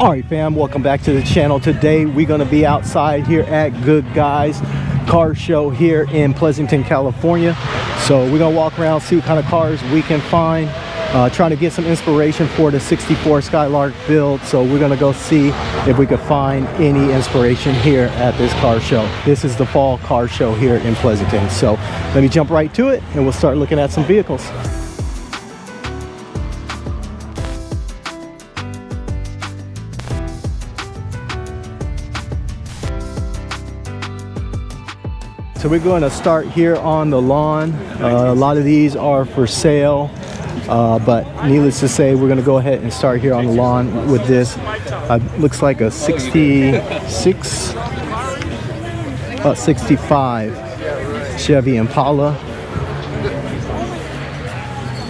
Alright fam, welcome back to the channel. Today we're going to be outside here at Goodguys car show here in Pleasanton, California. So we're going to walk around, see what kind of cars we can find, trying to get some inspiration for the 64 Skylark build. So we're going to go see if we could find any inspiration here at this car show. This is the fall car show here in Pleasanton. So let me jump right to it and we'll start looking at some vehicles. So we're going to start here on the lawn. A lot of these are for sale, but needless to say, we're going to go ahead and start here on the lawn with this. Looks like a 66, 65 Chevy Impala.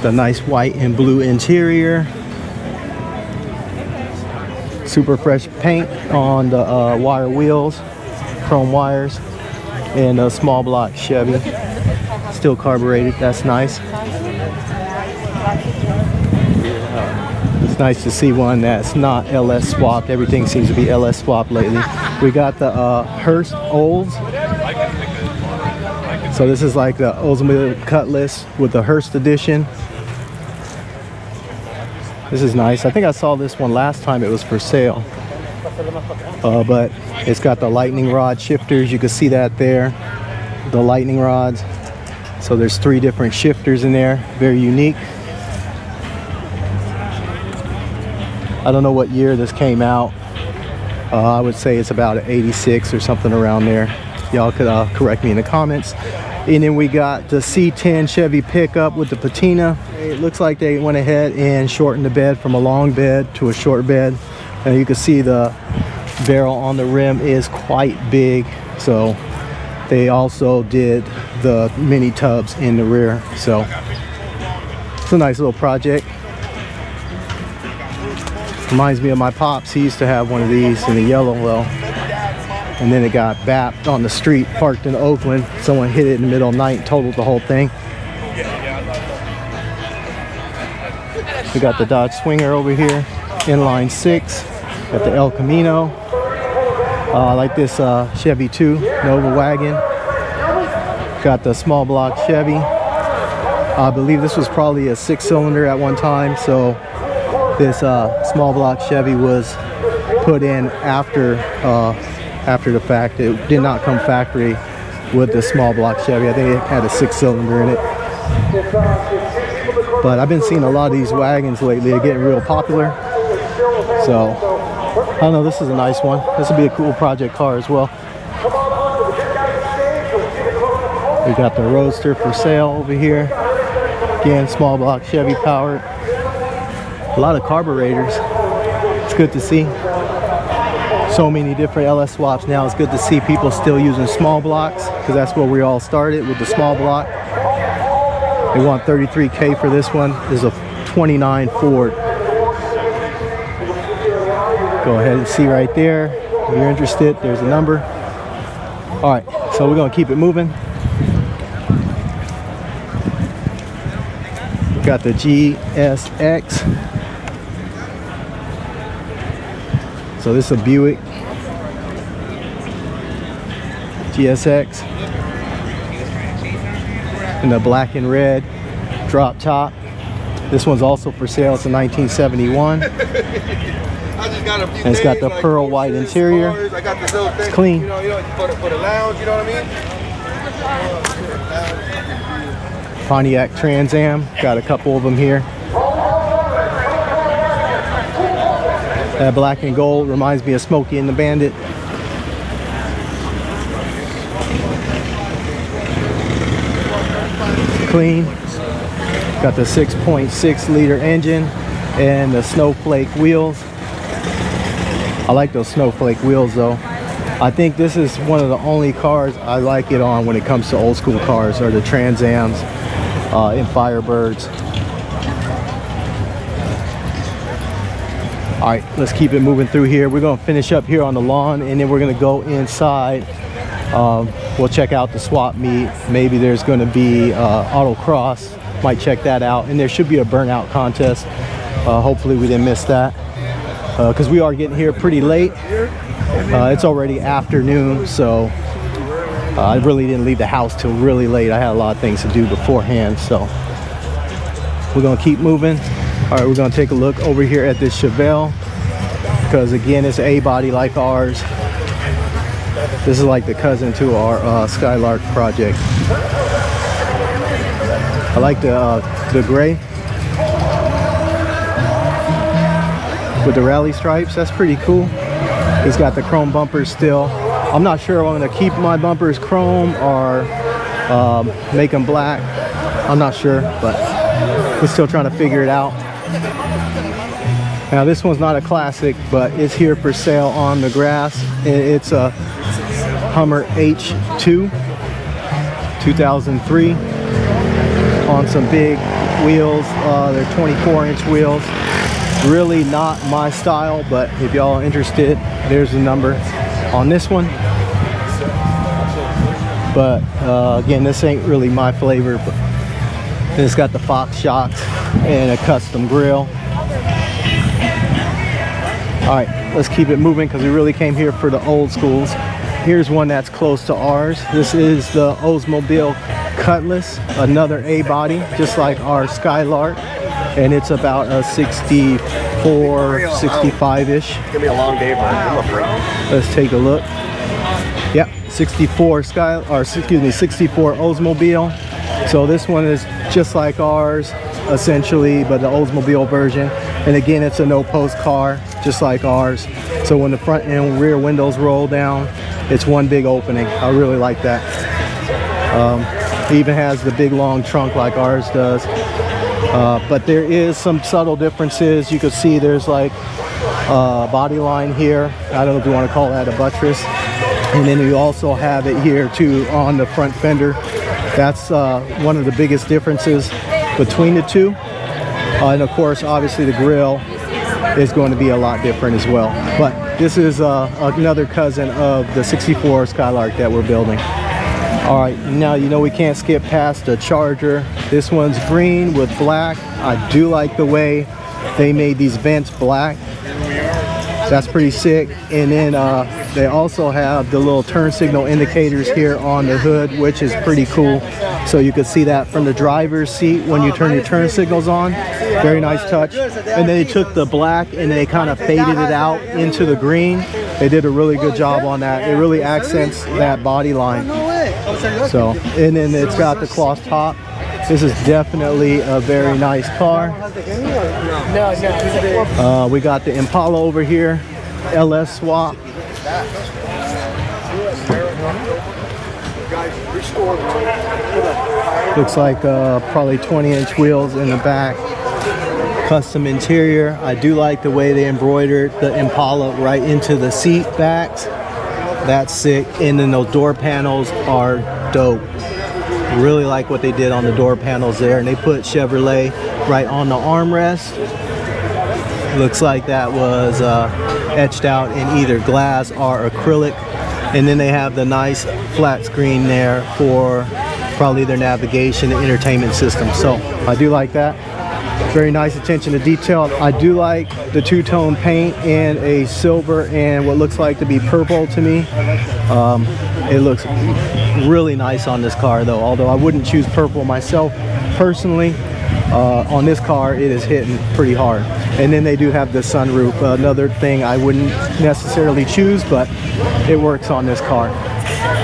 The nice white and blue interior. Super fresh paint on the wire wheels, chrome wires. And a small block Chevy, still carbureted. That's nice. It's nice to see one that's not LS swapped. Everything seems to be LS swapped lately. We got the Hearst Olds. So this is like the Oldsmobile Cutlass with the Hearst edition. This is nice. I think I saw this one last time it was for sale. But it's got the lightning rod shifters. You can see that there, the lightning rods. So there's 3 different shifters in there, very unique. I don't know what year this came out. I would say it's about an 86 or something around there. Y'all could correct me in the comments. And then we got the C10 Chevy pickup with the patina. It looks like they went ahead and shortened the bed from a long bed to a short bed. And you can see the barrel on the rim is quite big. So they also did the mini tubs in the rear. So it's a nice little project. Reminds me of my pops. He used to have one of these in the yellow though. And then it got bapped on the street, parked in Oakland. Someone hit it in the middle of the night and totaled the whole thing. We got the Dodge Swinger over here. Inline 6, got the El Camino. I like this Chevy 2 Nova wagon. Got the small block Chevy. I believe this was probably a 6-cylinder at one time, so this small block Chevy was put in after the fact. It did not come factory with the small block Chevy. I think it had a 6-cylinder in it. But I've been seeing a lot of these wagons lately. They're getting real popular. So, I don't know, this is a nice one. This would be a cool project car as well. We got the Roadster for sale over here. Again, small block Chevy powered. A lot of carburetors. It's good to see. So many different LS swaps now. It's good to see people still using small blocks, because that's where we all started, with the small block. They want $33K for this one. This is a 29 Ford. Go ahead and see right there. If you're interested, there's a number. All right, so we're gonna keep it moving. Got the GSX. So this is a Buick GSX. In the black and red drop top. This one's also for sale. It's a 1971. And it's got the pearl white interior. It's clean. Pontiac Trans Am. Got a couple of them here. That black and gold reminds me of Smokey and the Bandit. Clean. Got the 6.6 liter engine and the snowflake wheels. I like those snowflake wheels though. I think this is one of the only cars I like it on when it comes to old school cars, or the Trans Ams and Firebirds. All right, let's keep it moving through here. We're gonna finish up here on the lawn and then we're gonna go inside. We'll check out the swap meet. Maybe there's gonna be autocross. Might check that out. And there should be a burnout contest. Hopefully we didn't miss that. because we are getting here pretty late. It's already afternoon, so I really didn't leave the house till really late. I had a lot of things to do beforehand, so we're gonna keep moving. All right, we're gonna take a look over here at this Chevelle, because again, it's a body like ours. This is like the cousin to our Skylark project. I like the gray with the rally stripes. That's pretty cool. He's got the chrome bumpers still. I'm not sure if I'm gonna keep my bumpers chrome or make them black. I'm not sure, but we're still trying to figure it out. Now this one's not a classic, but it's here for sale on the grass. It's a Hummer H2 2003 on some big wheels. They're 24-inch wheels. Really not my style, but if y'all are interested, there's the number on this one. But again, this ain't really my flavor. But it's got the Fox shocks and a custom grill. All right, let's keep it moving because we really came here for the old schools. Here's one that's close to ours. This is the Oldsmobile Cutlass, another A body, just like our Skylark, and it's about a 64, 65-ish. It's gonna be a long day, man. Let's take a look. Yep, 64 64 Oldsmobile. So this one is just like ours, essentially, but the Oldsmobile version. And again, it's a no-post car, just like ours. So when the front and rear windows roll down, it's one big opening. I really like that. It even has the big long trunk like ours does. But there is some subtle differences. You can see there's like a body line here. I don't know if you want to call that a buttress. And then you also have it here too on the front fender. That's one of the biggest differences between the two. And of course, obviously the grill is going to be a lot different as well. But this is another cousin of the 64 Skylark that we're building. All right, now you know we can't skip past the Charger. This one's green with black. I do like the way they made these vents black. That's pretty sick. And then they also have the little turn signal indicators here on the hood, which is pretty cool. So you can see that from the driver's seat when you turn your turn signals on. Very nice touch. And then they took the black and they kind of faded it out into the green. They did a really good job on that. It really accents that body line. So, and then it's got the cloth top. This is definitely a very nice car. We got the Impala over here, LS swap. Looks like probably 20-inch wheels in the back. Custom interior. I do like the way they embroidered the Impala right into the seat backs. That's sick. And then those door panels are dope. Really like what they did on the door panels there, and they put Chevrolet right on the armrest. Looks like that was etched out in either glass or acrylic. And then they have the nice flat screen there for probably their navigation and entertainment system. So I do like that. Very nice attention to detail. I do like the two-tone paint and a silver and what looks like to be purple to me. It looks really nice on this car though, although I wouldn't choose purple myself personally. On this car it is hitting pretty hard. And then they do have the sunroof, another thing I wouldn't necessarily choose, but it works on this car.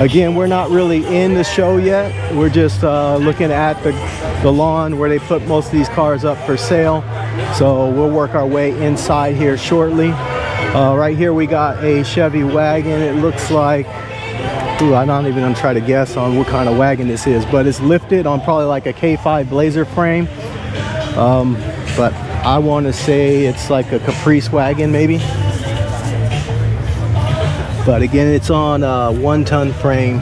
Again, we're not really in the show yet. We're just looking at the lawn where they put most of these cars up for sale. So we'll work our way inside here shortly. Right here we got a Chevy wagon. It looks like, ooh, I'm not even gonna try to guess on what kind of wagon this is, but it's lifted on probably like a K5 Blazer frame. But I want to say it's like a Caprice wagon maybe. But again, it's on a 1-ton frame.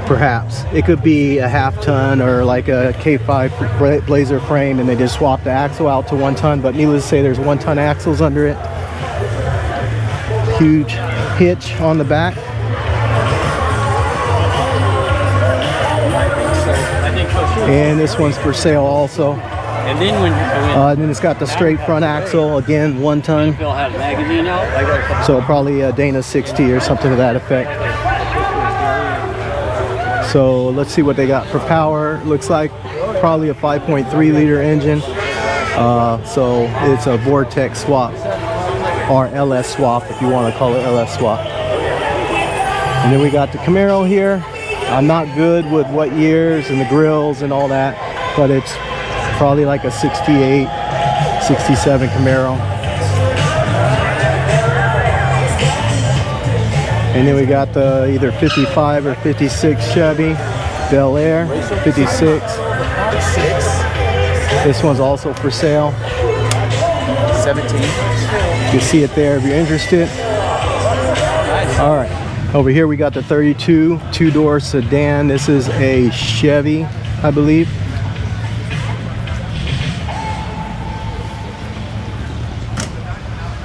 Perhaps it could be a half-ton or like a K5 Blazer frame, and they just swapped the axle out to 1 ton. But needless to say, there's 1-ton axles under it. Huge hitch on the back. And this one's for sale also. And then when and then it's got the straight front axle, again 1 ton. Phil had a magazine out, So probably a Dana 60 or something to that effect. So let's see what they got for power. Looks like probably a 5.3 liter engine. So it's a Vortex swap, or LS swap if you want to call it LS swap. And then we got the Camaro here. I'm not good with what years and the grills and all that, but it's probably like a 68, 67 Camaro. And then we got the either 55 or 56 Chevy Bel Air, 56. This one's also for sale. 17. You can see it there if you're interested. All right, over here we got the 32 two-door sedan. This is a Chevy, I believe.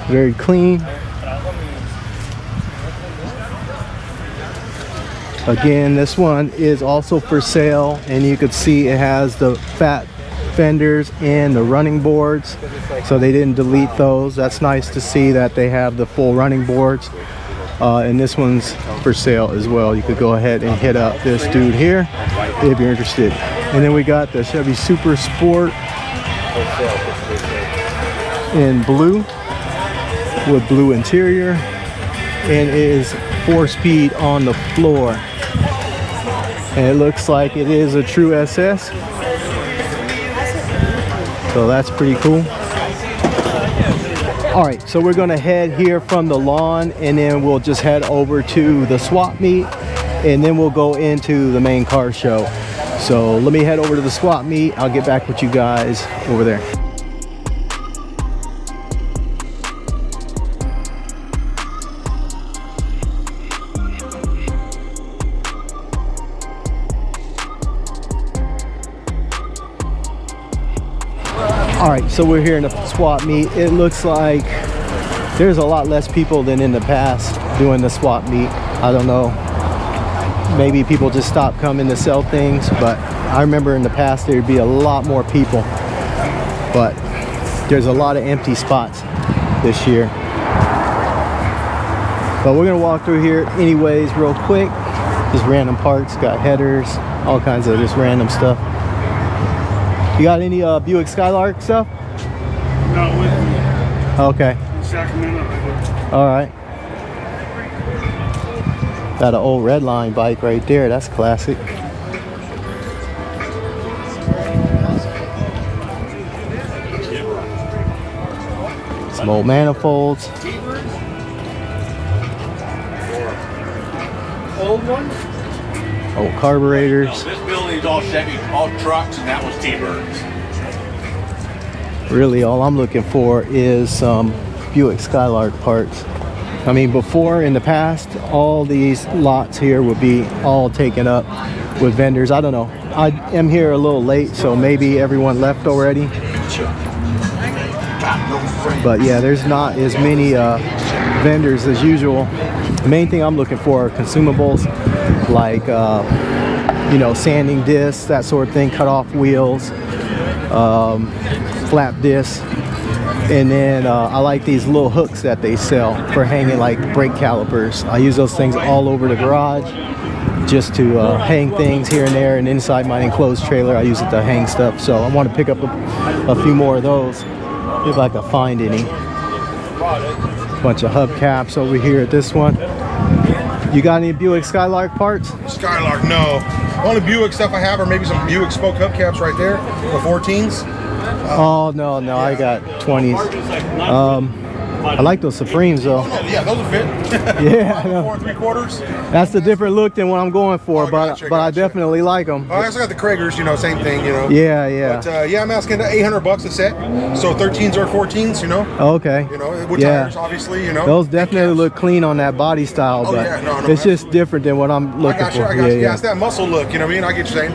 Very clean. Again, this one is also for sale, and you can see it has the fat fenders and the running boards, so they didn't delete those. That's nice to see that they have the full running boards. And this one's for sale as well. You could go ahead and hit up this dude here if you're interested. And then we got the Chevy Super Sport in blue with blue interior, and it is 4-speed on the floor, and it looks like it is a true SS, so that's pretty cool. All right, so we're gonna head here from the lawn, and then we'll just head over to the swap meet, and then we'll go into the main car show. So let me head over to the swap meet. I'll get back with you guys over there. All right, so we're here in the swap meet. It looks like there's a lot less people than in the past doing the swap meet. I don't know, maybe people just stopped coming to sell things, but I remember in the past there'd be a lot more people, but there's a lot of empty spots this year. But we're gonna walk through here anyways real quick. Just random parts, got headers, all kinds of just random stuff. You got any Buick Skylark stuff? Not with me. Okay. Sacramento. All right. Got an old Redline bike right there. That's classic. Some old manifolds. Old one? Old carburetors. This building's all Chevy, all trucks, and that was T-Birds. Really all I'm looking for is some Buick Skylark parts. I mean, before in the past, all these lots here would be all taken up with vendors. I don't know. I am here a little late, so maybe everyone left already. But yeah, there's not as many vendors as usual. The main thing I'm looking for are consumables like you know, sanding discs, that sort of thing, cut off wheels, flap discs, and then I like these little hooks that they sell for hanging like brake calipers. I use those things all over the garage just to hang things here and there, and inside my enclosed trailer I use it to hang stuff. So I want to pick up a few more of those if I can find any. Bunch of hubcaps over here at this one. You got any Buick Skylark parts? Skylark, no. Only Buick stuff I have are maybe some Buick spoke hubcaps right there, the 14s. Oh no, I got 20s. I like those Supremes though. Oh, yeah, those will fit. Yeah, I know. 4 3/4. That's the different look than what I'm going for, Oh, but gotcha. I definitely like them. I also got the Kragers, you know, same thing, you know. Yeah, yeah. But yeah, I'm asking $800 a set. So 13s or 14s, you know. Okay. You know, with Yeah. tires, obviously, you know. Those definitely look clean on that body style, Oh, but yeah, no, it's just absolutely. different than what I'm I looking got you, for. I got you. Yeah, Yeah, it's that muscle look, you know what I mean? I get you saying.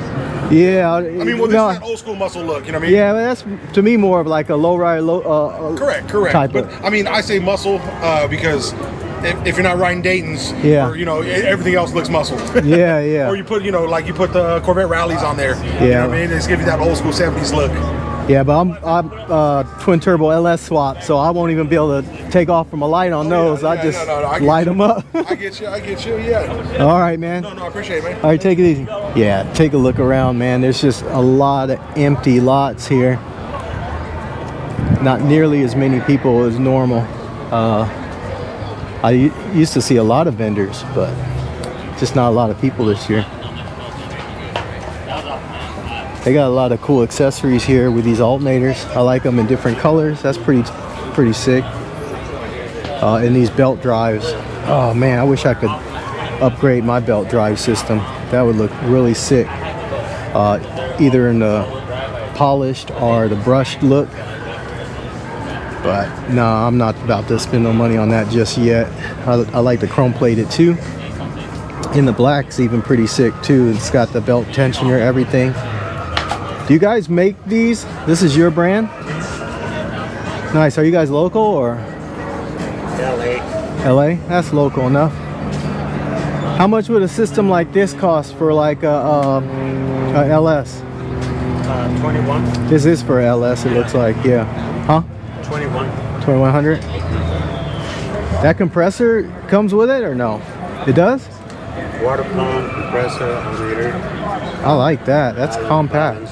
yeah. I mean, well, this no, is that old school muscle look, you know what I mean? yeah, but that's to me more of like a lowrider, Correct. type But of. I mean, I say muscle because if you're not riding Dayton's, Yeah. or, you know, everything else looks muscle. Yeah, yeah. Or you put, you know, like you put the Corvette rallies on there. You Yeah. know what I mean? It's give you that old school 70s look. Yeah, but I'm twin turbo LS swap, so I won't even be able to take off from a light on those. I just I light them up. I get you, yeah. All right, man. No, I appreciate it, man. All right, take it easy. Yeah, take a look around, man. There's just a lot of empty lots here. Not nearly as many people as normal. I used to see a lot of vendors, but just not a lot of people this year. They got a lot of cool accessories here with these alternators. I like them in different colors. That's pretty sick. And these belt drives. Oh man, I wish I could upgrade my belt drive system. That would look really sick. Either in the polished or the brushed look. But no, I'm not about to spend no money on that just yet. I like the chrome plated too. And the black's even pretty sick too. It's got the belt tensioner, everything. Do you guys make these? This is your brand? Nice. Are you guys local or? LA. LA? That's local enough. How much would a system like this cost for like a LS? 21. This is for LS, it looks like, yeah. Huh? 21. 2100. That compressor comes with it or no? It does? Water pump, compressor, alternator. I like that. That's compact.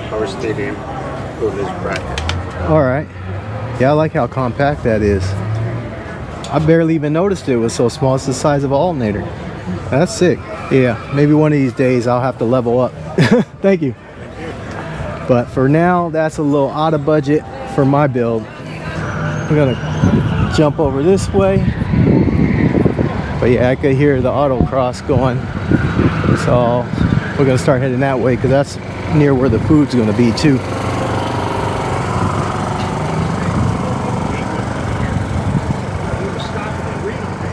Power steering, bracket. All right. Yeah, I like how compact that is. I barely even noticed it was so small. It's the size of an alternator. That's sick. Yeah, maybe one of these days I'll have to level up. Thank you. But for now, that's a little out of budget for my build. I'm gonna jump over this way. But yeah, I could hear the autocross going. So we're gonna start heading that way because that's near where the food's gonna be too.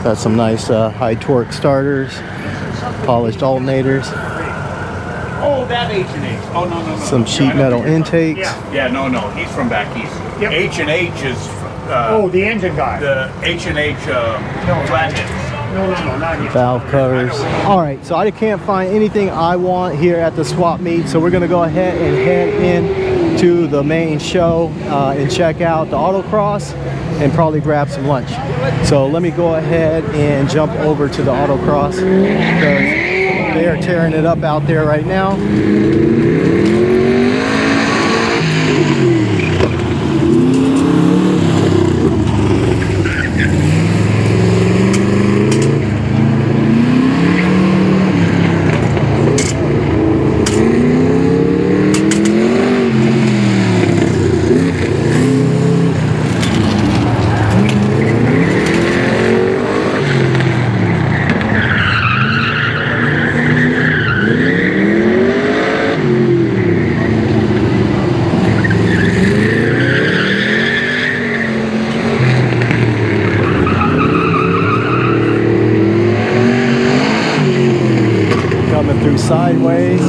Got some nice high torque starters, polished alternators. Oh, that H&H. Oh, no. Some sheet metal intakes. Yeah, no. He's from back east. Yep. H&H is the engine guy. the H&H flatheads. No, not yet. Valve covers. All right, so I can't find anything I want here at the swap meet, so we're gonna go ahead and head in to the main show and check out the autocross and probably grab some lunch. So let me go ahead and jump over to the autocross because they are tearing it up out there right now. Sideways.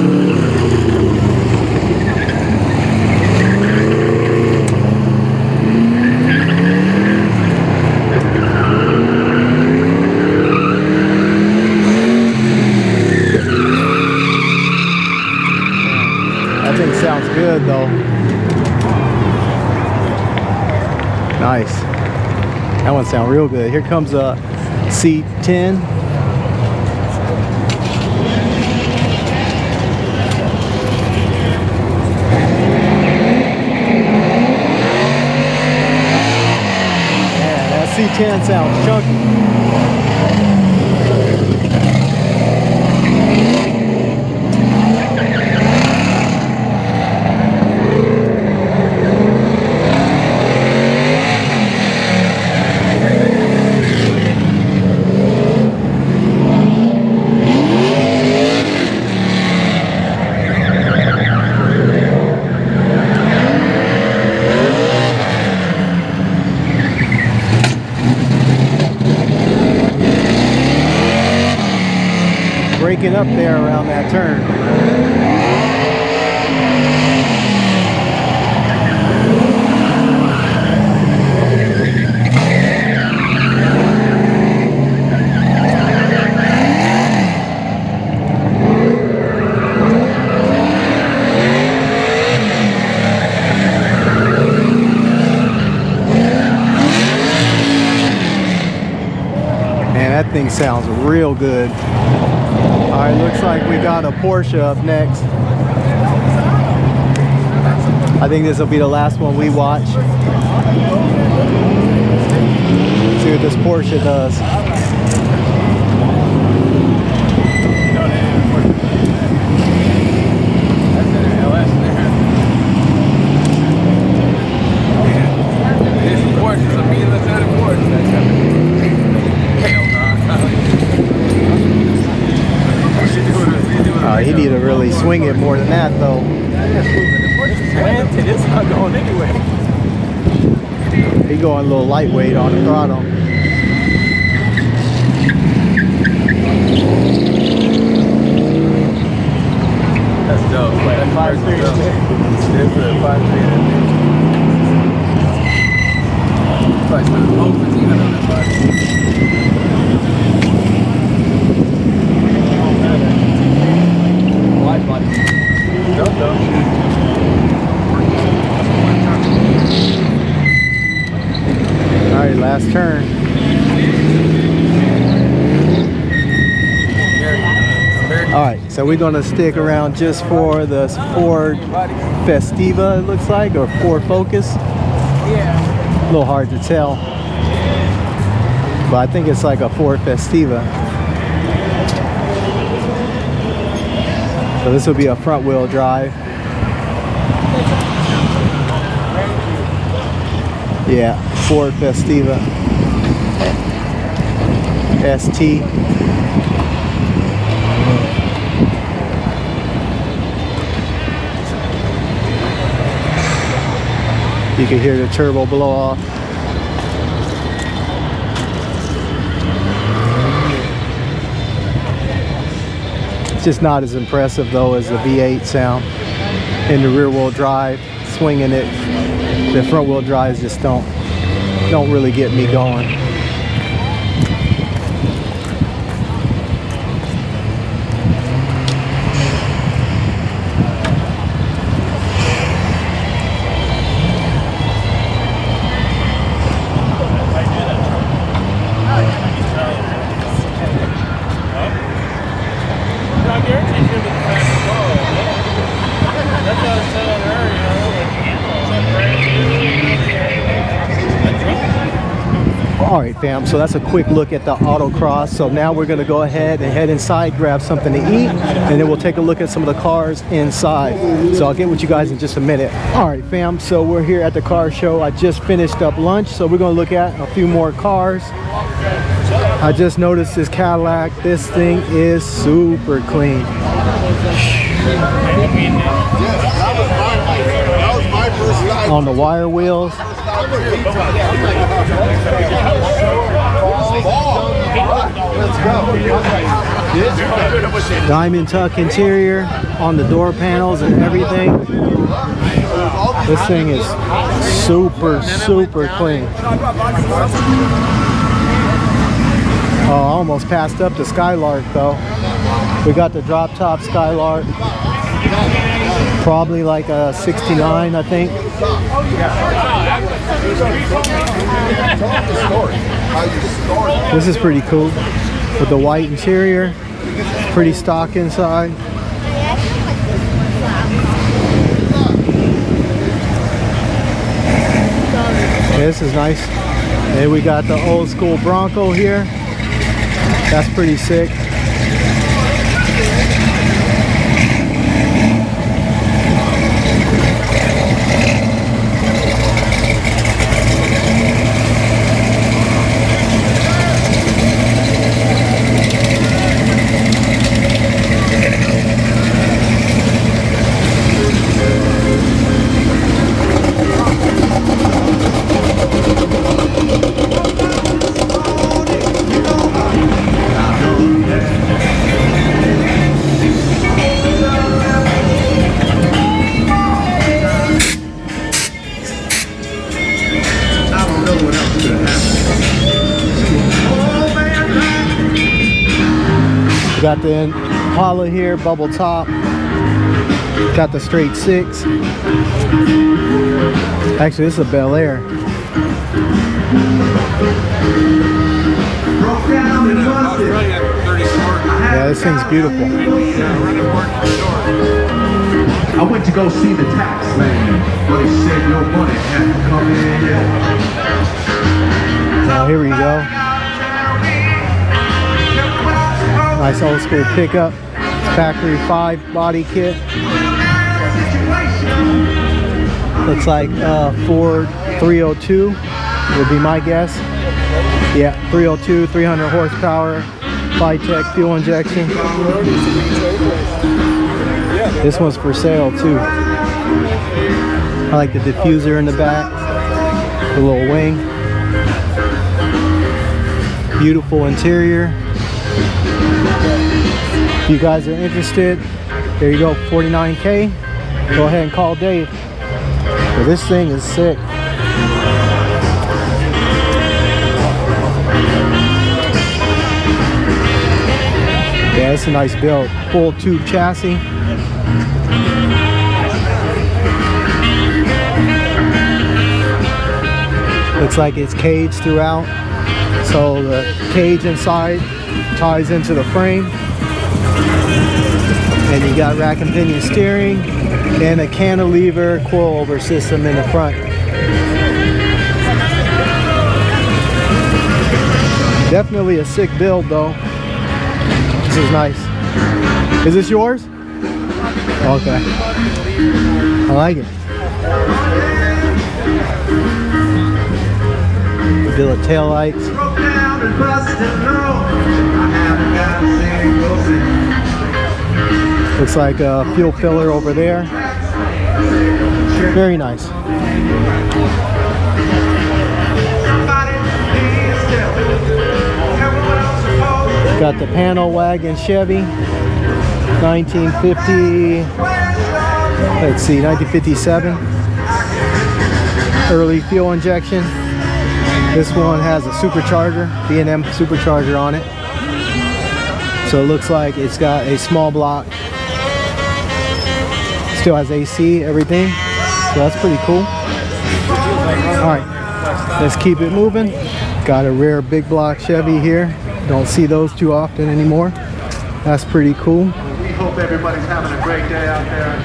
That thing sounds good though. Nice. That one sounds real good. Here comes a C10. C10 sounds chunky. Breaking up there around that turn. That thing sounds real good. All right, looks like we got a Porsche up next. I think this will be the last one we watch. See what this Porsche does. He need to really swing it more than that, though. It's not going anywhere. He going a little lightweight on the throttle. That's dope. That 5.3 is there's a 5.3 in there. Probably spent the whole 1,500 on that 5. Wide body. Dope though. All right, last turn. All right, so we're gonna stick around just for the Ford Festiva, it looks like, or Ford Focus. Yeah. A little hard to tell, but I think it's like a Ford Festiva. So this will be a front wheel drive. Yeah, Ford Festiva ST. You can hear the turbo blow off. It's just not as impressive though as the V8 sound in the rear wheel drive, swinging it. The front wheel drives just don't really get me going. All right, fam, so that's a quick look at the autocross. So now we're gonna go ahead and head inside, grab something to eat, and then we'll take a look at some of the cars inside. So I'll get with you guys in just a minute. All right, fam, so we're here at the car show. I just finished up lunch, so we're gonna look at a few more cars. I just noticed this Cadillac. This thing is super clean. On the wire wheels. Diamond tuck interior on the door panels and everything. This thing is super clean. Oh, I almost passed up the Skylark though. We got the drop top Skylark. Probably like a 69, I think. This is pretty cool with the white interior, pretty stock inside. Yeah, this is nice. And we got the old school Bronco here. That's pretty sick. We got the Impala here, bubble top. Got the straight six. Actually, this is a Bel Air. Australian 34. Yeah, this thing's beautiful. I went to go see the tax man, but he said no money had to come in yet. Oh, here we go. Nice old school pickup. Factory 5 body kit. Looks like Ford 302 would be my guess. Yeah, 302, 300 horsepower, Tech fuel injection. This one's for sale too. I like the diffuser in the back, the little wing. Beautiful interior. If you guys are interested, there you go, 49K. Go ahead and call Dave. But this thing is sick. Yeah, it's a nice build. Full tube chassis. Looks like it's caged throughout. So the cage inside ties into the frame. And you got rack and pinion steering and a cantilever coilover system in the front. Definitely a sick build though. This is nice. Is this yours? Okay. I like it. Bill of taillights. Looks like a fuel filler over there. Very nice. Got the panel wagon Chevy, 1950, let's see, 1957. Early fuel injection. This one has a supercharger, B&M supercharger on it. So it looks like it's got a small block. Still has AC, everything. So that's pretty cool. Alright, let's keep it moving. Got a rare big block Chevy here. Don't see those too often anymore. That's pretty cool. We hope everybody's having a great day out there.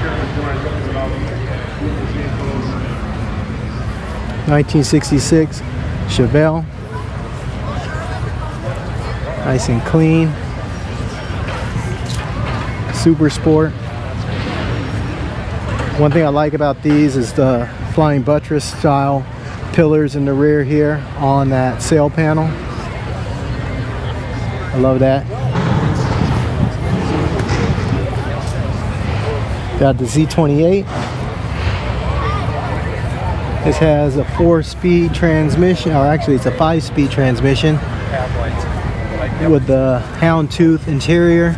1966 Chevelle. Nice and clean. Super Sport. One thing I like about these is the flying buttress style pillars in the rear here on that sail panel. I love that. Got the Z28. This has a 4-speed transmission, or actually it's a 5-speed transmission with the houndtooth interior.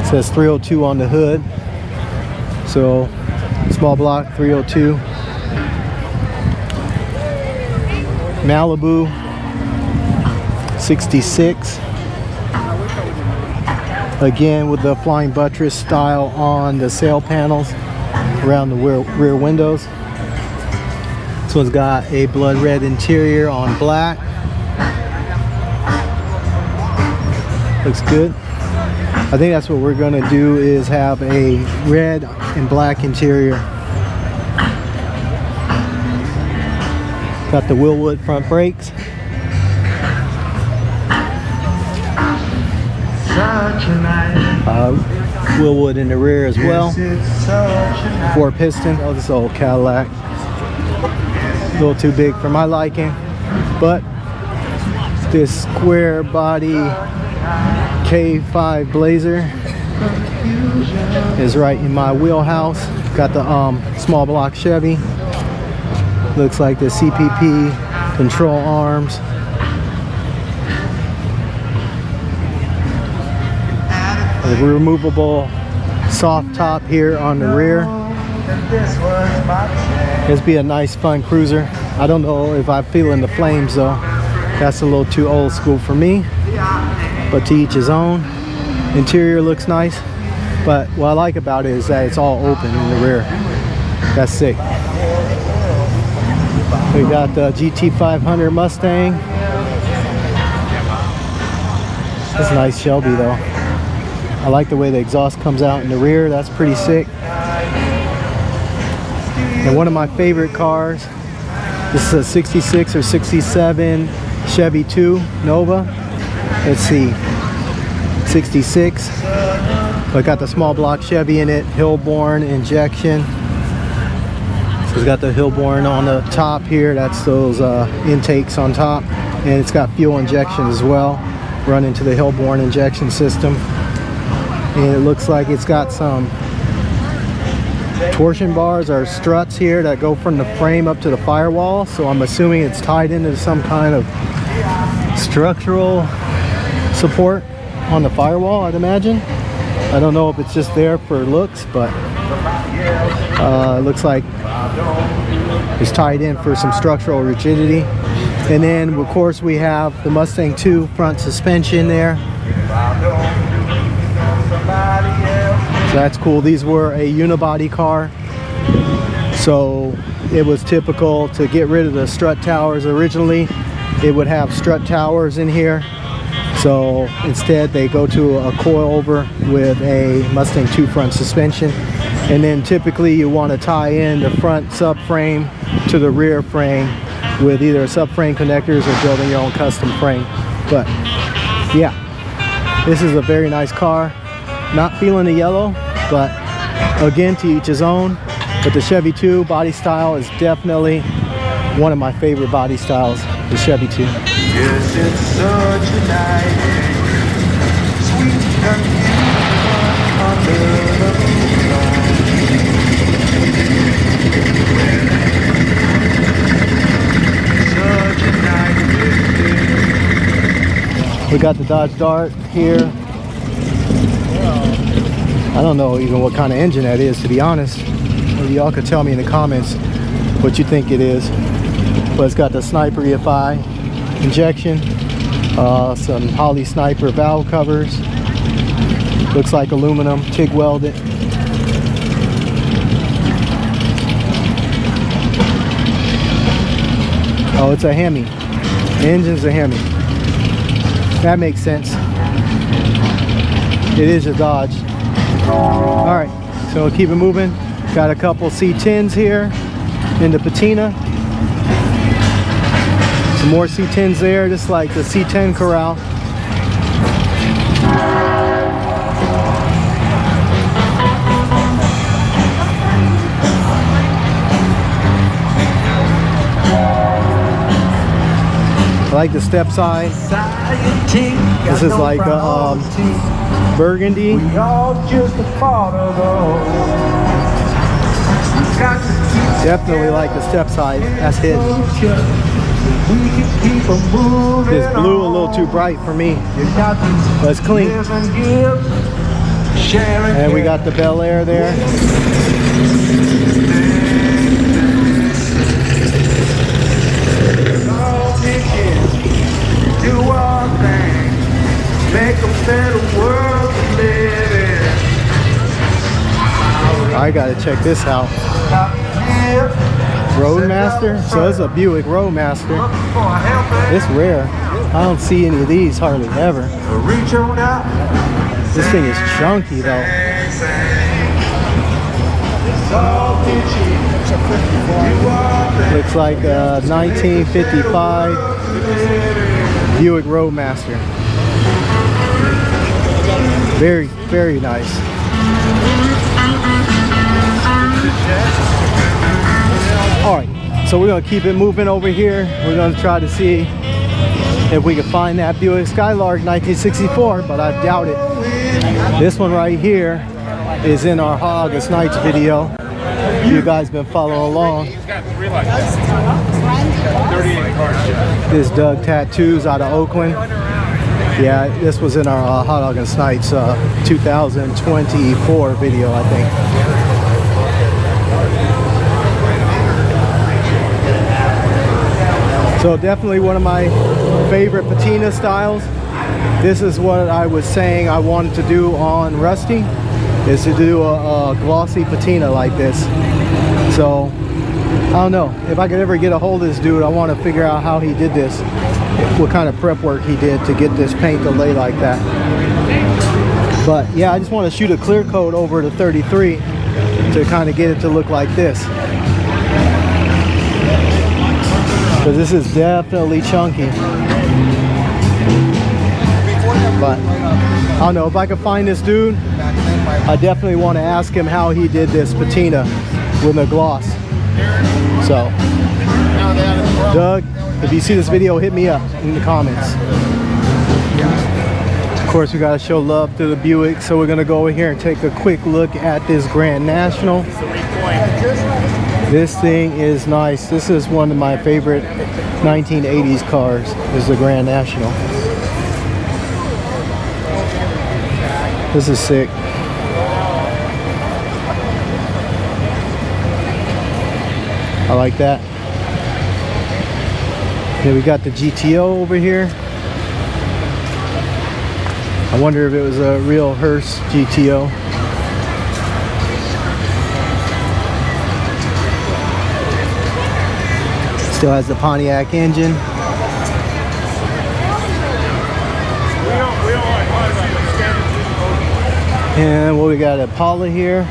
It says 302 on the hood. So small block 302. Malibu 66. Again with the flying buttress style on the sail panels around the rear windows. This one's got a blood red interior on black. Looks good. I think that's what we're gonna do, is have a red and black interior. Got the Willwood front brakes. Willwood in the rear as well. 4-piston. Oh, this old Cadillac. A little too big for my liking. But this square body K5 Blazer is right in my wheelhouse. Got the small block Chevy. Looks like the CPP control arms. A removable soft top here on the rear. This be a nice fun cruiser. I don't know if I'm feeling the flames though. That's a little too old school for me, but to each his own. Interior looks nice, but what I like about it is that it's all open in the rear. That's sick. Look We got the GT500 Mustang. That's a nice Shelby though. I like the way the exhaust comes out in the rear. That's pretty sick. And one of my favorite cars, this is a 66 or 67 Chevy 2 Nova. Let's see, 66. But got the small block Chevy in it, Hillborn injection. So it's got the Hillborn on the top here. That's those intakes on top. And it's got fuel injection as well, run into the Hillborn injection system. And it looks like it's got some torsion bars or struts here that go from the frame up to the firewall. So I'm assuming it's tied into some kind of structural support on the firewall, I'd imagine. I don't know if it's just there for looks, but it looks like it's tied in for some structural rigidity. And then of course we have the Mustang 2 front suspension there. So that's cool. These were a unibody car, so it was typical to get rid of the strut towers. Originally it would have strut towers in here, so instead they go to a coilover with a Mustang 2 front suspension. And then typically you want to tie in the front subframe to the rear frame with either subframe connectors or building your own custom frame. But yeah, this is a very nice car. Not feeling the yellow, but again, to each his own. But the Chevy 2 body style is definitely one of my favorite body styles, the Chevy 2. Yes, it's such a night, sweet and under the We got the Dodge Dart here. I don't know even what kind of engine that is, to be honest. Maybe y'all could tell me in the comments what you think it is. But it's got the Sniper EFI injection, some Holley Sniper valve covers. Looks like aluminum, TIG welded. Oh, it's a Hemi. The engine's a Hemi. That makes sense. It is a Dodge. All right, so we'll keep it moving. Got a couple C10s here in the patina. Some more C10s there, just like the C10 Corral. I like the step side. This is like burgundy. Definitely like the step side. That's hidden. This blue a little too bright for me, but it's clean. And we got the Bel Air there. Do our thing, make a better world to live in. I gotta check this out. Roadmaster? So it's a Buick Roadmaster. It's rare. I don't see any of these hardly ever. Reach on out. This thing is chunky though. Looks like a 1955 Buick Roadmaster. Very, very nice. Alright, so we're going to keep it moving over here. We're going to try to see if we can find that Buick Skylark 1964, but I doubt it. This one right here is in our Hot August Nights video. You guys been following along. This Doug Tattoos out of Oakland. Yeah, this was in our Hot August Nights 2024 video, I think. So definitely one of my favorite patina styles. This is what I was saying I wanted to do on Rusty, is to do a glossy patina like this. So I don't know. If I could ever get a hold of this dude, I want to figure out how he did this. What kind of prep work he did to get this paint to lay like that. But yeah, I just want to shoot a clear coat over the 33 to kind of get it to look like this. Because this is definitely chunky. But I don't know, if I could find this dude, I definitely want to ask him how he did this patina with a gloss. So, Doug, if you see this video, hit me up in the comments. Of course, we got to show love to the Buick, so we're going to go over here and take a quick look at this Grand National. This thing is nice. This is one of my favorite 1980s cars, is the Grand National. This is sick. I like that. Then we got the GTO over here. I wonder if it was a real Hearst GTO. Still has the Pontiac engine. And what we got, a Impala here,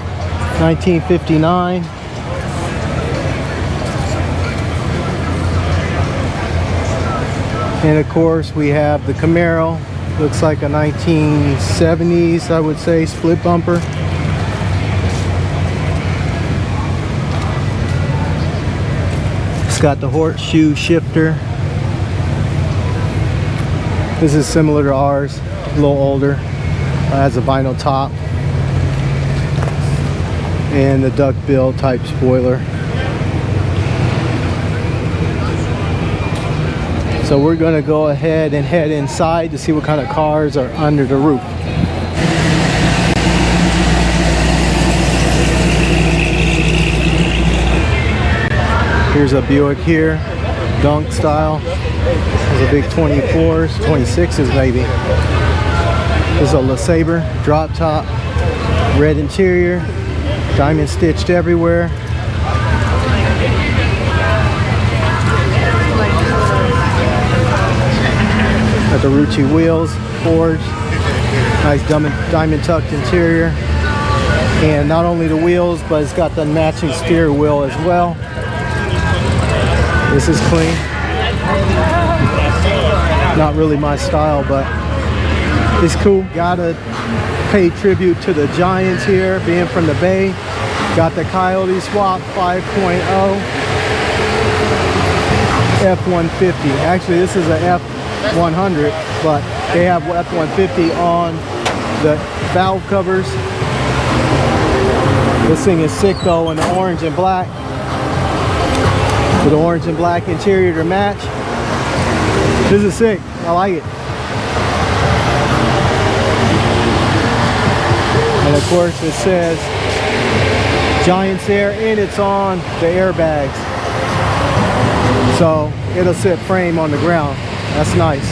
1959. And of course we have the Camaro. Looks like a 1970s, I would say, split bumper. It's got the horseshoe shifter. This is similar to ours, a little older. Has a vinyl top and the duckbill type spoiler. So we're going to go ahead and head inside to see what kind of cars are under the roof. Here's a Buick here, dunk style. There's a big 24s, 26s maybe. This is a LeSabre drop top, red interior, diamond stitched everywhere. Got the Rucci wheels, forged, nice diamond tucked interior. And not only the wheels, but it's got the matching steering wheel as well. This is clean. Not really my style, but it's cool. Gotta pay tribute to the Giants here, being from the Bay. Got the Coyote Swap 5.0 F-150. Actually, this is a F-100, but they have F-150 on the valve covers. This thing is sick though in the orange and black. With the orange and black interior to match. This is sick. I like it. And of course it says Giants there, and it's on the airbags. So it'll sit frame on the ground. That's nice.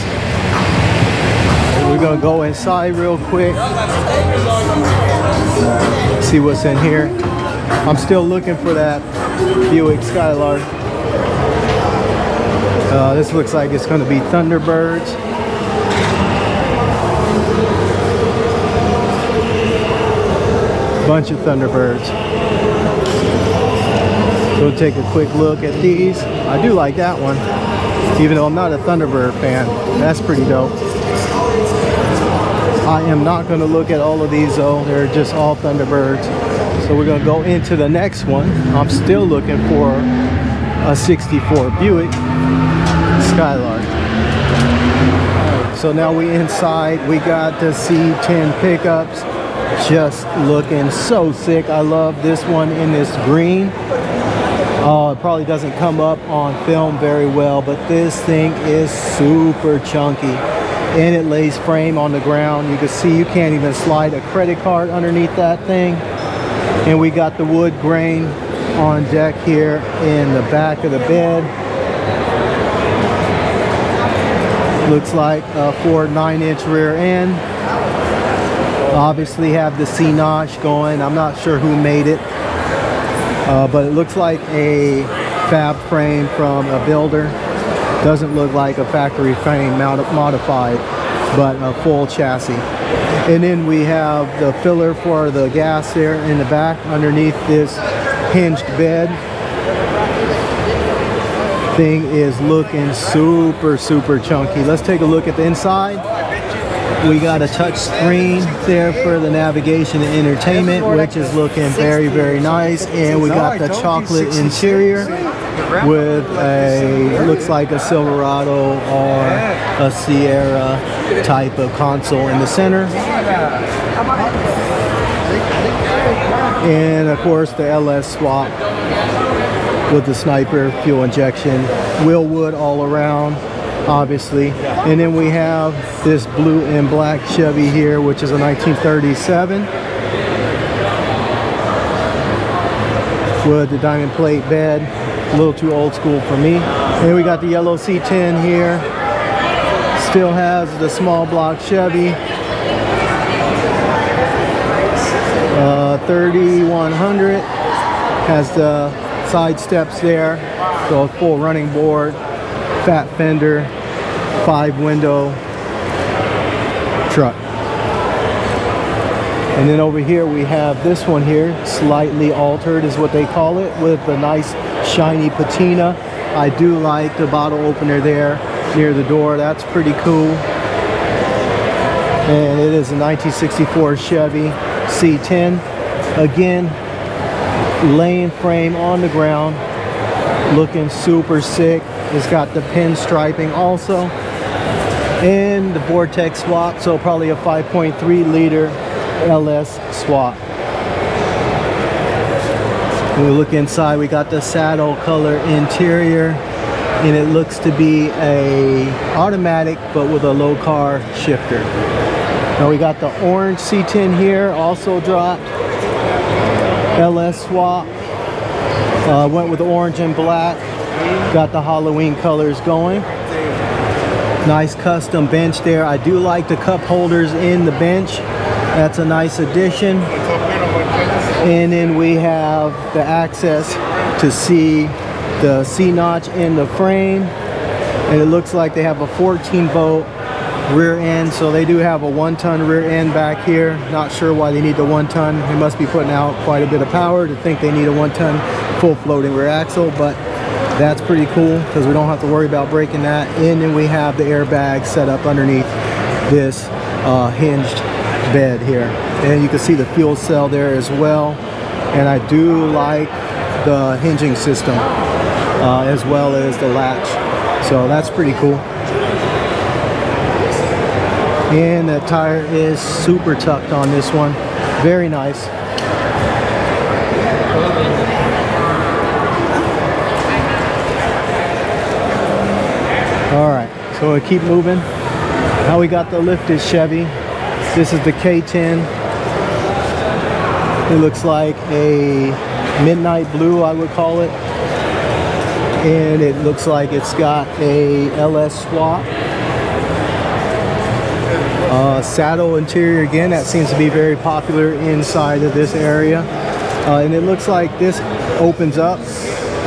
And we're gonna go inside real quick. See what's in here. I'm still looking for that Buick Skylark. This looks like it's gonna be Thunderbirds. Bunch of Thunderbirds. So we'll take a quick look at these. I do like that one, even though I'm not a Thunderbird fan. That's pretty dope. I am not going to look at all of these though. They're just all Thunderbirds. So we're going to go into the next one. I'm still looking for a 64 Buick Skylark. So now we inside. We got the C10 pickups. Just looking so sick. I love this one in this green. It probably doesn't come up on film very well, but this thing is super chunky. And it lays frame on the ground. You can see you can't even slide a credit card underneath that thing. And we got the wood grain on deck here in the back of the bed. Looks like a Ford 9-inch rear end. Obviously have the C-notch going. I'm not sure who made it, but it looks like a fab frame from a builder. Doesn't look like a factory frame modified, but a full chassis. And then we have the filler for the gas there in the back underneath this hinged bed. Thing is looking super chunky. Let's take a look at the inside. We got a touch screen there for the navigation and entertainment, which is looking very nice. And we got the chocolate interior with a, looks like a Silverado or a Sierra type of console in the center. And of course the LS swap with the sniper fuel injection, wheel wood all around, obviously. And then we have this blue and black Chevy here, which is a 1937 with the diamond plate bed. A little too old school for me. And we got the yellow C10 here. Still has the small block Chevy. 3100 has the side steps there, so a full running board, fat fender, 5-window truck. And then over here we have this one here, slightly altered is what they call it, with a nice shiny patina. I do like the bottle opener there near the door. That's pretty cool. And it is a 1964 Chevy C10. Again, laying frame on the ground, looking super sick. It's got the pinstriping also, and the vortex swap, so probably a 5.3 liter LS swap. When we look inside, we got the saddle color interior, and it looks to be a automatic but with a low car shifter. Now we got the orange C10 here, also dropped. LS swap. Went with the orange and black. Got the Halloween colors going. Nice custom bench there. I do like the cup holders in the bench. That's a nice addition. And then we have the access to see the C-notch in the frame. And it looks like they have a 14-volt rear end, so they do have a 1-ton rear end back here. Not sure why they need the 1-ton. They must be putting out quite a bit of power to think they need a 1-ton full floating rear axle, but that's pretty cool because we don't have to worry about breaking that. And then we have the airbag set up underneath this hinged bed here, and you can see the fuel cell there as well. And I do like the hinging system as well as the latch, so that's pretty cool. And the tire is super tucked on this one. Very nice. All right, so we keep moving. Now we got the lifted Chevy. This is the K10. It looks like a midnight blue, I would call it. And it looks like it's got a LS swap. Saddle interior again, that seems to be very popular inside of this area. And it looks like this opens up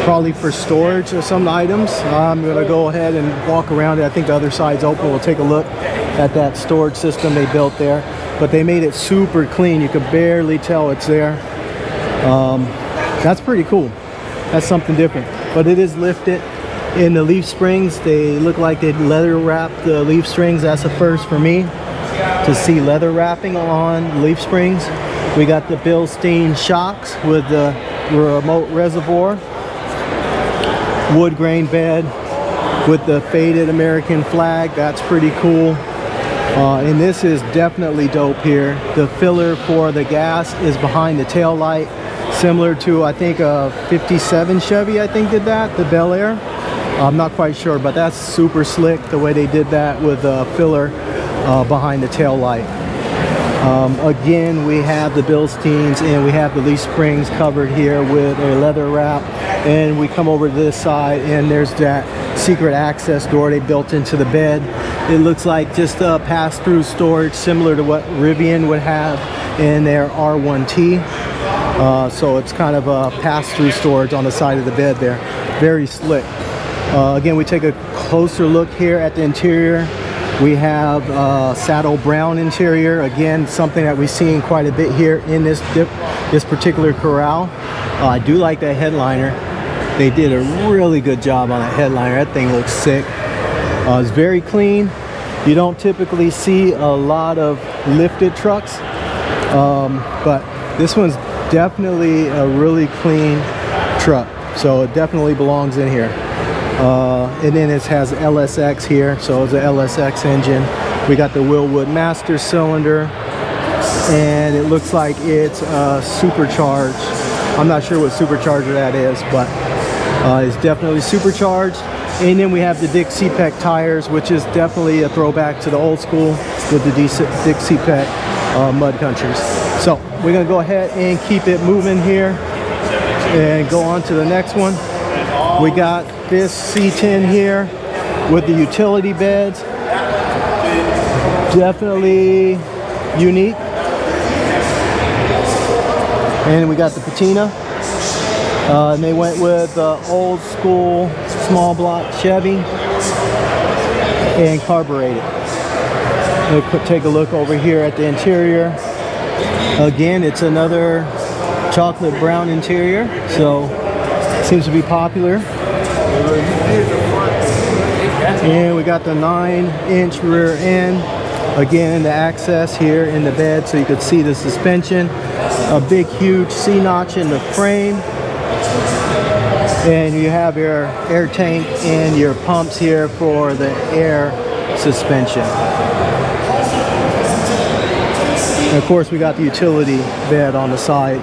probably for storage of some items. I'm gonna go ahead and walk around it. I think the other side's open. We'll take a look at that storage system they built there. But they made it super clean. You could barely tell it's there. That's pretty cool. That's something different. But it is lifted. In the leaf springs, they look like they leather wrapped the leaf springs. That's a first for me to see leather wrapping on leaf springs. We got the Bilstein shocks with the remote reservoir, wood grain bed with the faded American flag. That's pretty cool. And this is definitely dope here. The filler for the gas is behind the tail light, similar to I think a 57 Chevy I think did that, the Bel Air. I'm not quite sure, but that's super slick the way they did that with the filler behind the tail light. Again, we have the Bilsteins and we have the leaf springs covered here with a leather wrap. And we come over to this side and there's that secret access door they built into the bed. It looks like just a pass-through storage similar to what Rivian would have in their R1T. So it's kind of a pass-through storage on the side of the bed there. very slick. Again, we take a closer look here at the interior. We have saddle brown interior. Again, something that we've seen quite a bit here in this particular corral. I do like that headliner. They did a really good job on that headliner. That thing looks sick. It's very clean. You don't typically see a lot of lifted trucks, but this one's definitely a really clean truck. So it definitely belongs in here. And then it has LSX here, so it's an LSX engine. We got the Willwood master cylinder, and it looks like it's supercharged. I'm not sure what supercharger that is, but it's definitely supercharged. And then we have the Dixie Peck tires, which is definitely a throwback to the old school with the Dixie Peck mud countries. So we're gonna go ahead and keep it moving here and go on to the next one. We got this C10 here with the utility beds. Definitely unique. And we got the patina. And they went with old school small block Chevy and carbureted. We'll take a look over here at the interior. Again, it's another chocolate brown interior, so it seems to be popular. And we got the 9-inch rear end. Again, the access here in the bed so you could see the suspension. A big, huge C-notch in the frame. And you have your air tank and your pumps here for the air suspension. And of course, we got the utility bed on the side.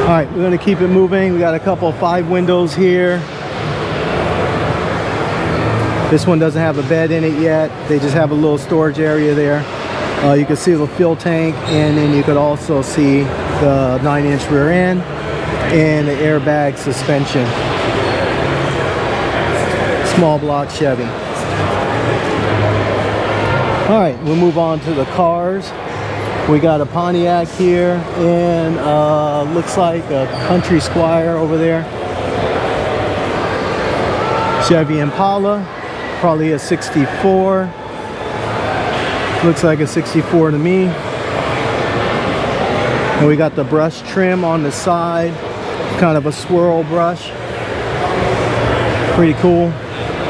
All right, we're gonna keep it moving. We got a couple of 5 windows here. This one doesn't have a bed in it yet. They just have a little storage area there. You can see the fuel tank, and then you could also see the 9-inch rear end and the airbag suspension. Small block Chevy. All right, we'll move on to the cars. We got a Pontiac here, and looks like a Country Squire over there. Chevy Impala, probably a 64. Looks like a 64 to me. And we got the brush trim on the side, kind of a swirl brush. Pretty cool.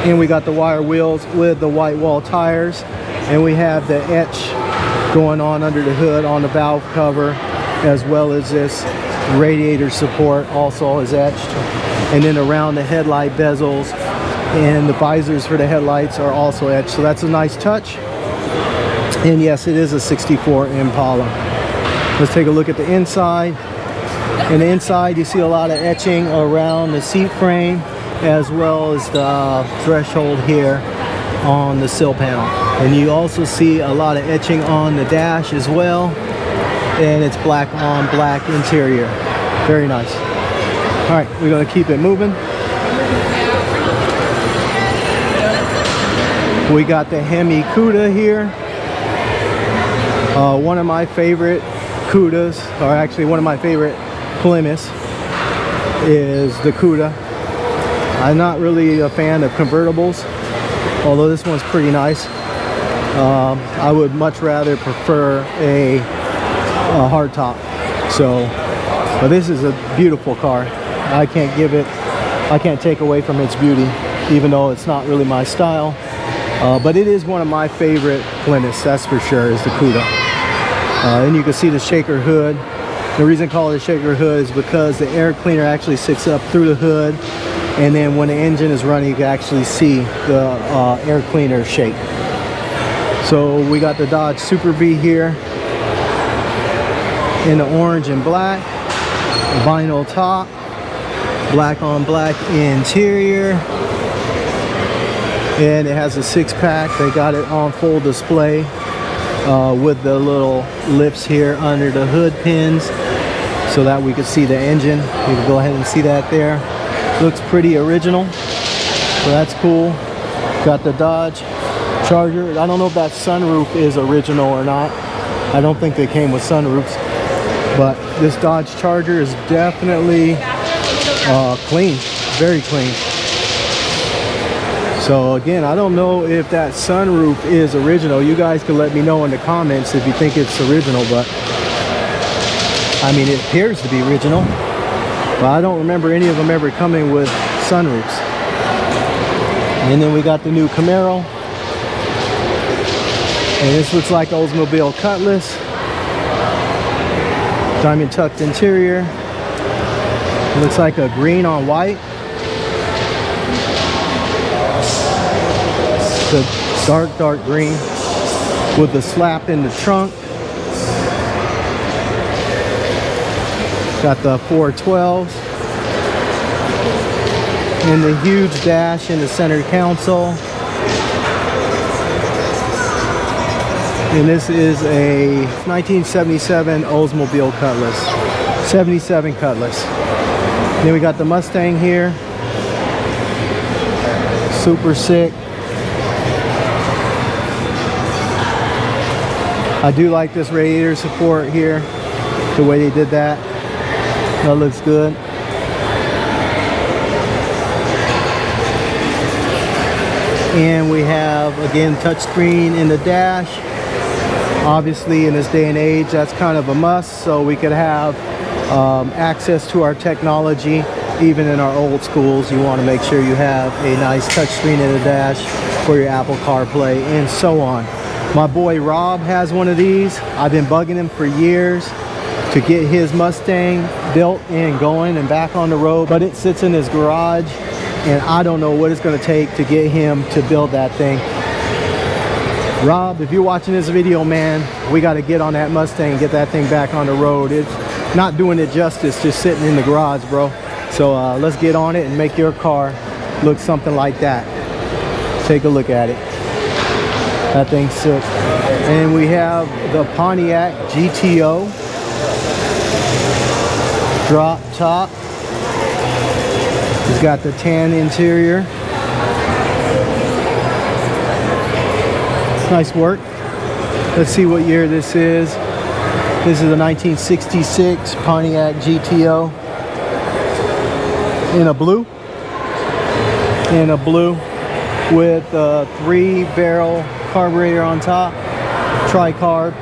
And we got the wire wheels with the white wall tires. And we have the etch going on under the hood on the valve cover, as well as this radiator support also is etched. And then around the headlight bezels and the visors for the headlights are also etched. So that's a nice touch. And yes, it is a 64 Impala. Let's take a look at the inside. In the inside, you see a lot of etching around the seat frame, as well as the threshold here on the sill panel. And you also see a lot of etching on the dash as well. And it's black on black interior. Very nice. All right, we're gonna keep it moving. We got the Hemi Cuda here. One of my favorite Cudas, or actually one of my favorite Plymouths, is the Cuda. I'm not really a fan of convertibles, although this one's pretty nice. I would much rather prefer a hardtop. So, but this is a beautiful car. I can't take away from its beauty, even though it's not really my style. But it is one of my favorite Plymouths, that's for sure, is the Cuda. And you can see the shaker hood. The reason I call it a shaker hood is because the air cleaner actually sticks up through the hood, and then when the engine is running, you can actually see the air cleaner shake. So we got the Dodge Super Bee here in the orange and black, vinyl top, black on black interior, and it has a 6-pack. They got it on full display with the little lifts here under the hood pins so that we could see the engine. You can go ahead and see that there. Looks pretty original, so that's cool. Got the Dodge Charger. I don't know if that sunroof is original or not. I don't think they came with sunroofs, but this Dodge Charger is definitely Clean, very clean. So again, I don't know if that sunroof is original. You guys can let me know in the comments if you think it's original, but I mean, it appears to be original, but I don't remember any of them ever coming with sunroofs. And then we got the new Camaro, and this looks like Oldsmobile Cutlass. Diamond tucked interior. It looks like a green on white. The dark green with the slap in the trunk. Got the 412s and the huge dash in the center console. And this is a 1977 Oldsmobile Cutlass, 77 Cutlass. Then we got the Mustang here, super sick. I do like this radiator support here, the way they did that. That looks good. And we have, again, touchscreen in the dash. Obviously, in this day and age, that's kind of a must, so we could have access to our technology. Even in our old schools, you want to make sure you have a nice touchscreen in the dash for your Apple CarPlay and so on. My boy Rob has one of these. I've been bugging him for years to get his Mustang built and going and back on the road, but it sits in his garage, and I don't know what it's going to take to get him to build that thing. Rob, if you're watching this video, man, we got to get on that Mustang and get that thing back on the road. It's not doing it justice just sitting in the garage, bro. So let's get on it and make your car look something like that. Take a look at it. That thing's sick. And we have the Pontiac GTO. Drop top. It's got the tan interior. Nice work. Let's see what year this is. This is a 1966 Pontiac GTO in a blue. In a blue with a 3-barrel carburetor on top, tri-carb.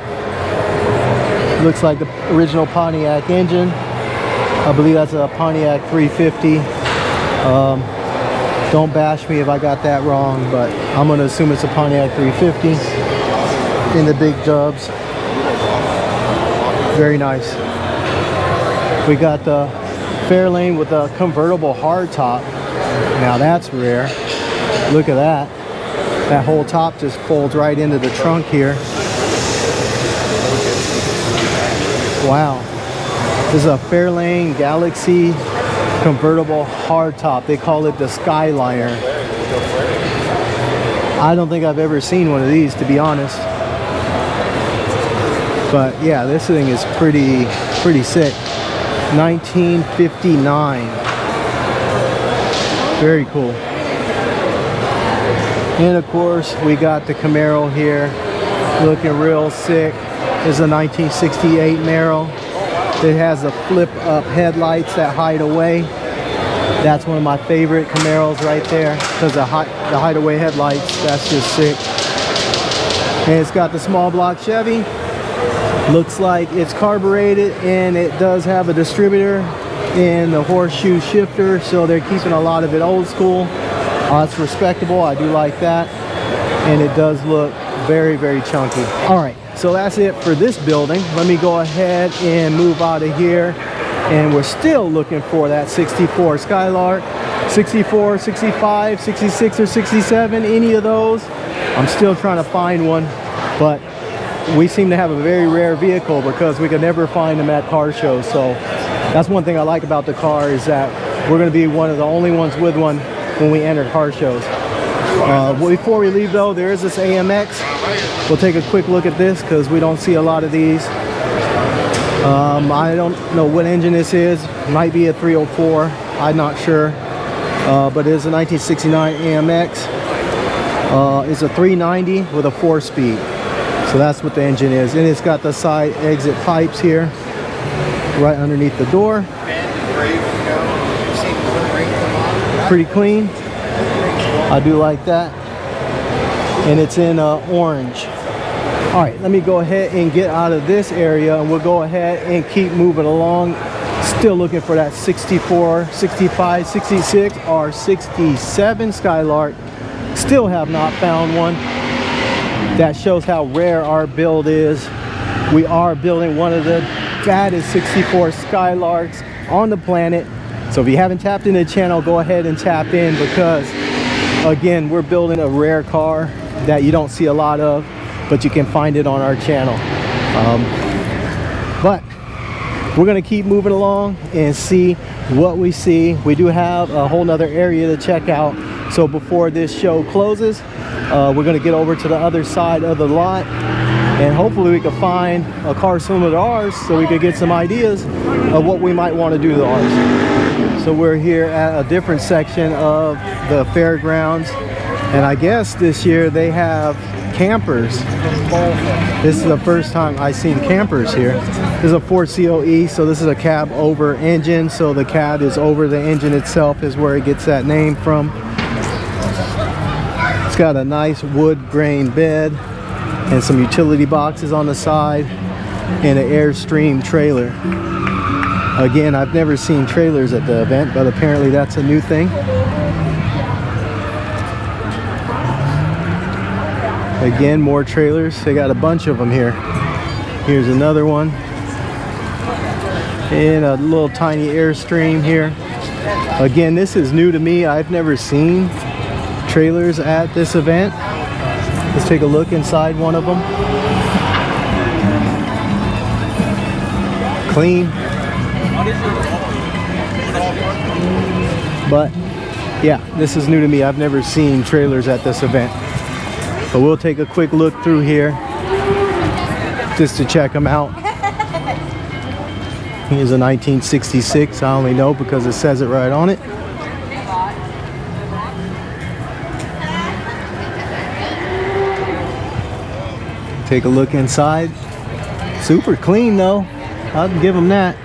Looks like the original Pontiac engine. I believe that's a Pontiac 350. Don't bash me if I got that wrong, but I'm going to assume it's a Pontiac 350 in the big dubs. Very nice. We got the Fairlane with a convertible hardtop. Now that's rare. Look at that. That whole top just folds right into the trunk here. Wow. This is a Fairlane Galaxy convertible hardtop. They call it the Skyliner. I don't think I've ever seen one of these, to be honest. But yeah, this thing is pretty sick. 1959. Very cool. And of course, we got the Camaro here, looking real sick. This is a 1968 Camaro. It has the flip-up headlights that hide away. That's one of my favorite Camaros right there, because the hideaway headlights, that's just sick. And it's got the small block Chevy. Looks like it's carbureted, and it does have a distributor in the horseshoe shifter, so they're keeping a lot of it old school. It's respectable. I do like that, and it does look very chunky. All right, so that's it for this building. Let me go ahead and move out of here, and we're still looking for that 64 Skylark. 64, 65, 66, or 67, any of those. I'm still trying to find one, but we seem to have a very rare vehicle because we can never find them at car shows. So that's one thing I like about the car, is that we're going to be one of the only ones with one when we enter car shows. Before we leave though, there is this AMX. We'll take a quick look at this because we don't see a lot of these. I don't know what engine this is. Might be a 304. I'm not sure. But it is a 1969 AMX. It's a 390 with a 4-speed. So that's what the engine is. And it's got the side exit pipes here, right underneath the door. Pretty clean. I do like that. And it's in orange. All right, let me go ahead and get out of this area and we'll go ahead and keep moving along. Still looking for that 64, 65, 66, or 67 Skylark. Still have not found one. That shows how rare our build is. We are building one of the fattest 64 Skylarks on the planet. So if you haven't tapped into the channel, go ahead and tap in, because again, we're building a rare car that you don't see a lot of, but you can find it on our channel. But we're gonna keep moving along and see what we see. We do have a whole nother area to check out. So before this show closes, we're gonna get over to the other side of the lot, and hopefully we can find a car similar to ours so we could get some ideas of what we might want to do to ours. So we're here at a different section of the fairgrounds, and I guess this year they have campers. This is the first time I've seen campers here. This is a 4COE, so this is a cab over engine, so the cab is over the engine itself is where it gets that name from. It's got a nice wood grain bed and some utility boxes on the side and an Airstream trailer. Again, I've never seen trailers at the event, but apparently that's a new thing. Again, more trailers. They got a bunch of them here. Here's another one. And a little tiny Airstream here. Again, this is new to me. I've never seen trailers at this event. Let's take a look inside one of them. Clean. But yeah, this is new to me. I've never seen trailers at this event. But we'll take a quick look through here just to check them out. Here's a 1966. I only know because it says it right on it. Take a look inside. Super clean though. I'll give them that.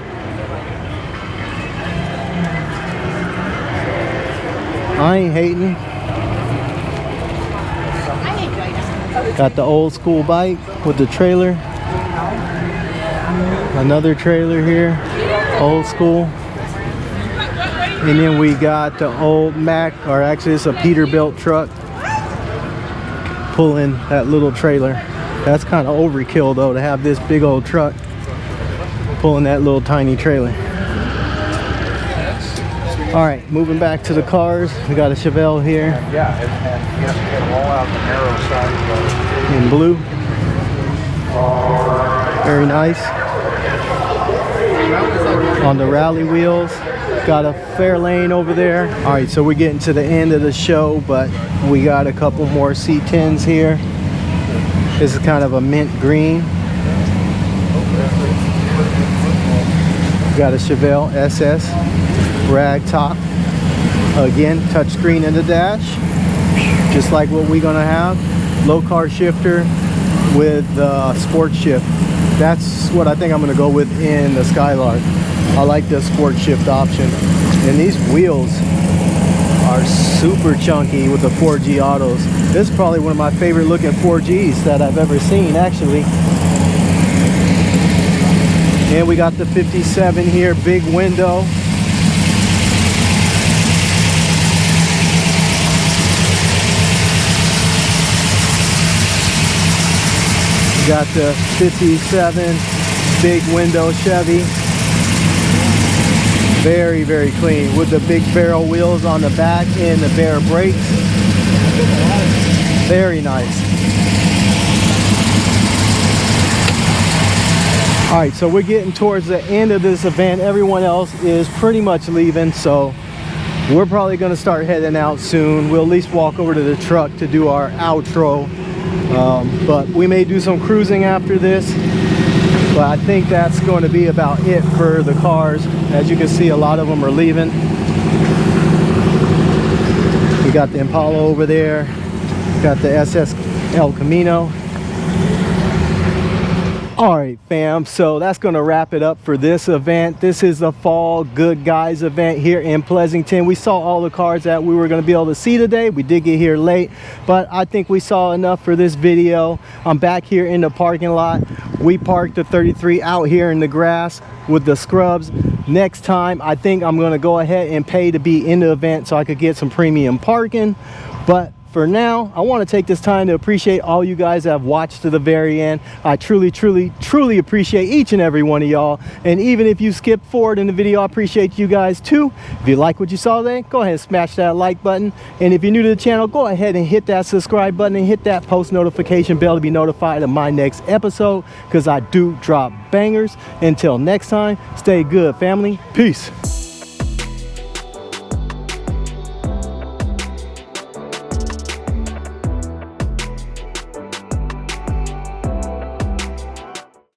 I ain't hating. Got the old school bike with the trailer. Another trailer here, old school. And then we got the old Mack, or actually it's a Peterbilt truck, pulling that little trailer. That's kind of overkill though, to have this big old truck pulling that little tiny trailer. All right, moving back to the cars. We got a Chevelle here. Yeah, and you have to get them all out the narrow side. In blue. Very nice. On the rally wheels. Got a Fairlane over there. All right, so we're getting to the end of the show, but we got a couple more C10s here. This is kind of a mint green. Got a Chevelle SS rag top. Again, touchscreen in the dash, just like what we're gonna have. Low car shifter with sport shift. That's what I think I'm gonna go with in the Skylark. I like the sport shift option. And these wheels are super chunky with the 4G autos. This is probably one of my favorite looking 4Gs that I've ever seen, actually. And we got the 57 here, big window. We got the 57 big window Chevy. Very, very clean with the big barrel wheels on the back and the bare brakes. Very nice. All right, so we're getting towards the end of this event. Everyone else is pretty much leaving, so we're probably gonna start heading out soon. We'll at least walk over to the truck to do our outro. But we may do some cruising after this. But I think that's going to be about it for the cars. As you can see, a lot of them are leaving. We got the Impala over there. Got the SS El Camino. All right, fam, so that's gonna wrap it up for this event. This is the Fall Good Guys event here in Pleasanton. We saw all the cars that we were gonna be able to see today. We did get here late, but I think we saw enough for this video. I'm back here in the parking lot. We parked the 33 out here in the grass with the scrubs. Next time, I think I'm gonna go ahead and pay to be in the event so I could get some premium parking. But for now, I want to take this time to appreciate all you guys that have watched to the very end. I truly, truly, truly appreciate each and every one of y'all. And even if you skip forward in the video, I appreciate you guys too. If you like what you saw today, go ahead and smash that like button. And if you're new to the channel, go ahead and hit that subscribe button and hit that post notification bell to be notified of my next episode, because I do drop bangers. Until next time, stay good, family. Peace.